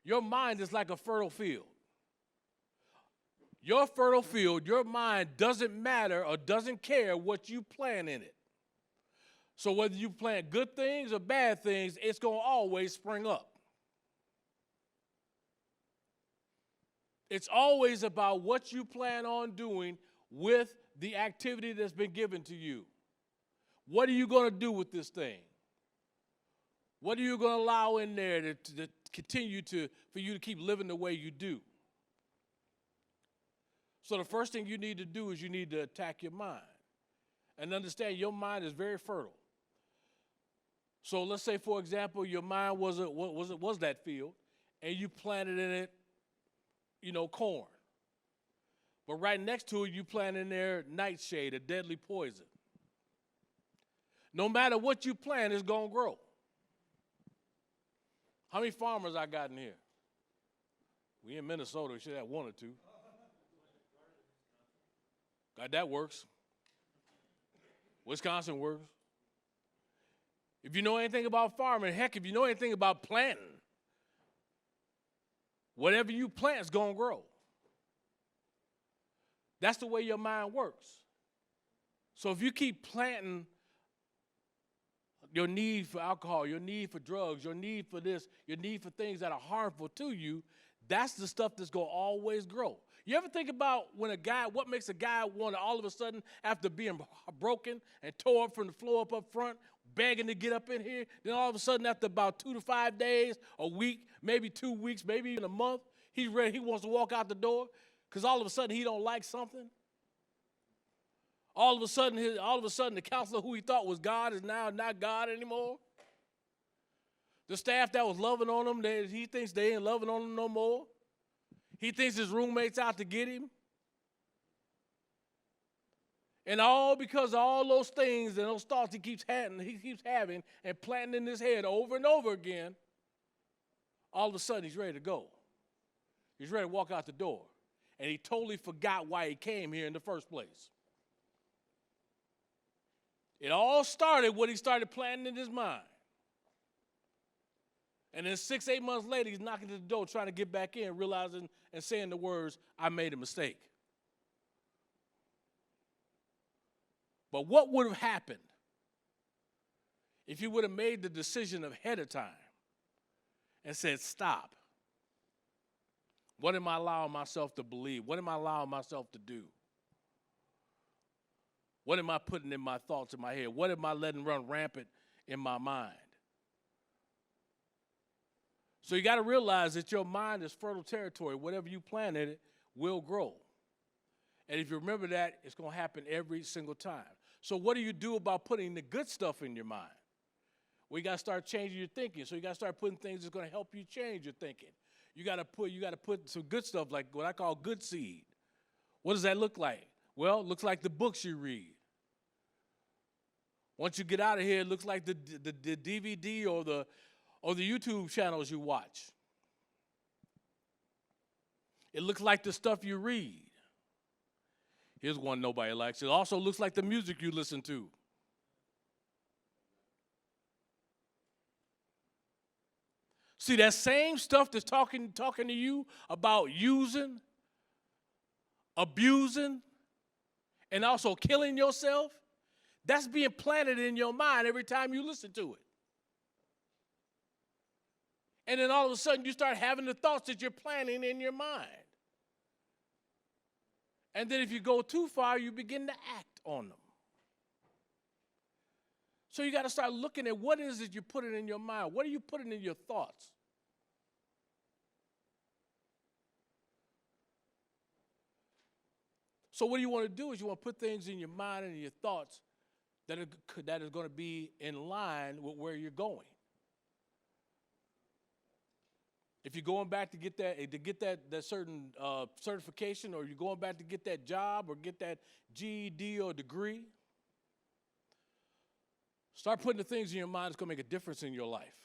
Your mind is like a fertile field. Your fertile field, your mind doesn't matter or doesn't care what you plant in it. So whether you plant good things or bad things, it's going to always spring up. It's always about what you plan on doing with the activity that's been given to you. What are you going to do with this thing? What are you going to allow in there to continue for you to keep living the way you do? So the first thing you need to do is you need to attack your mind and understand your mind is very fertile. So let's say, for example, your mind was that field, and you planted in it, corn. But right next to it, you plant in there nightshade, a deadly poison. No matter what you plant, it's going to grow. How many farmers I got in here? We in Minnesota, we should have one or two. God, that works. Wisconsin works. If you know anything about farming, heck, if you know anything about planting, whatever you plant is going to grow. That's the way your mind works. So if you keep planting your need for alcohol, your need for drugs, your need for this, your need for things that are harmful to you, that's the stuff that's going to always grow. You ever think about what makes a guy want to all of a sudden, after being broken and tore up from the floor up front, begging to get up in here, then all of a sudden after about 2 to 5 days, a week, maybe 2 weeks, maybe even a month, he's ready, he wants to walk out the door because all of a sudden he don't like something? All of a sudden the counselor who he thought was God is now not God anymore. The staff that was loving on him, he thinks they ain't loving on him no more. He thinks his roommate's out to get him. And all because of all those things and those thoughts he keeps having and planting in his head over and over again, all of a sudden he's ready to go. He's ready to walk out the door. And he totally forgot why he came here in the first place. It all started when he started planting in his mind. And then 6-8 months later, he's knocking at the door trying to get back in, realizing and saying the words, I made a mistake. But what would have happened if you would have made the decision ahead of time and said, stop? What am I allowing myself to believe? What am I allowing myself to do? What am I putting in my thoughts in my head? What am I letting run rampant in my mind? So you got to realize that your mind is fertile territory. Whatever you plant in it will grow. And if you remember that, it's going to happen every single time. So what do you do about putting the good stuff in your mind? Well, you got to start changing your thinking. So you got to start putting things that's going to help you change your thinking. You got to put some good stuff, like what I call good seed. What does that look like? Well, it looks like the books you read. Once you get out of here, it looks like the DVD or the YouTube channels you watch. It looks like the stuff you read. Here's one nobody likes. It also looks like the music you listen to. See, that same stuff that's talking to you about using, abusing, and also killing yourself, that's being planted in your mind every time you listen to it. And then all of a sudden you start having the thoughts that you're planning in your mind. And then if you go too far, you begin to act on them. So you got to start looking at what is it you're putting in your mind. What are you putting in your thoughts? So what you want to do is you want to put things in your mind and in your thoughts that is going to be in line with where you're going. If you're going back to get that certain certification, or you're going back to get that job or get that GED or degree, start putting the things in your mind that's going to make a difference in your life.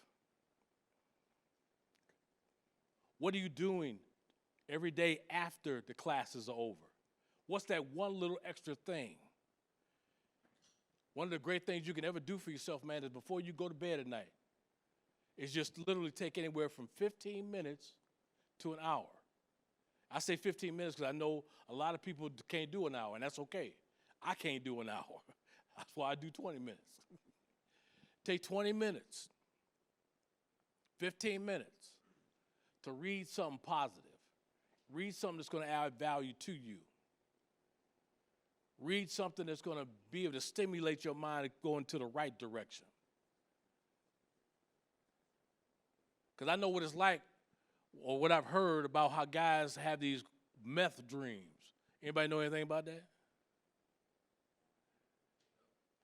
What are you doing every day after the classes are over? What's that one little extra thing? One of the great things you can ever do for yourself, man, is before you go to bed at night, is just literally take anywhere from 15 minutes to an hour. I say 15 minutes because I know a lot of people can't do an hour, and that's okay. I can't do an hour. That's why I do 20 minutes. Take 20 minutes, 15 minutes to read something positive. Read something that's going to add value to you. Read something that's going to be able to stimulate your mind to go into the right direction. Because I know what it's like, or what I've heard about how guys have these meth dreams. Anybody know anything about that?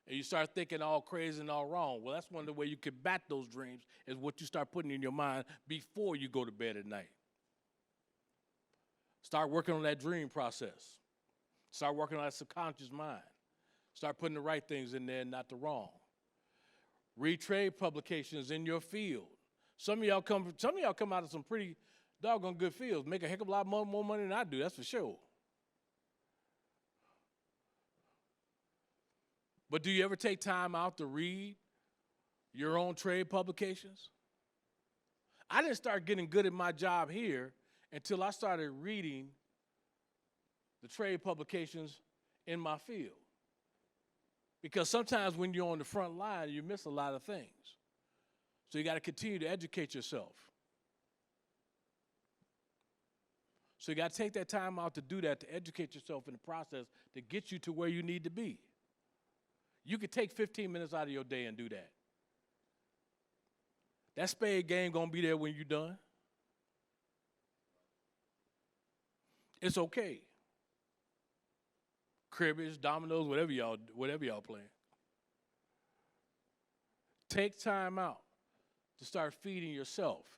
And you start thinking all crazy and all wrong. Well, that's one of the ways you combat those dreams is what you start putting in your mind before you go to bed at night. Start working on that dream process. Start working on that subconscious mind. Start putting the right things in there, not the wrong. Read trade publications in your field. Some of y'all come out of some pretty doggone good fields, make a heck of a lot more money than I do, that's for sure. But do you ever take time out to read your own trade publications? I didn't start getting good at my job here until I started reading the trade publications in my field. Because sometimes when you're on the front line, you miss a lot of things. So you got to continue to educate yourself. So you got to take that time out to do that, to educate yourself in the process to get you to where you need to be. You could take 15 minutes out of your day and do that. That spade game going to be there when you're done. It's okay. Cribbage, dominoes, whatever y'all playing. Take time out to start feeding yourself.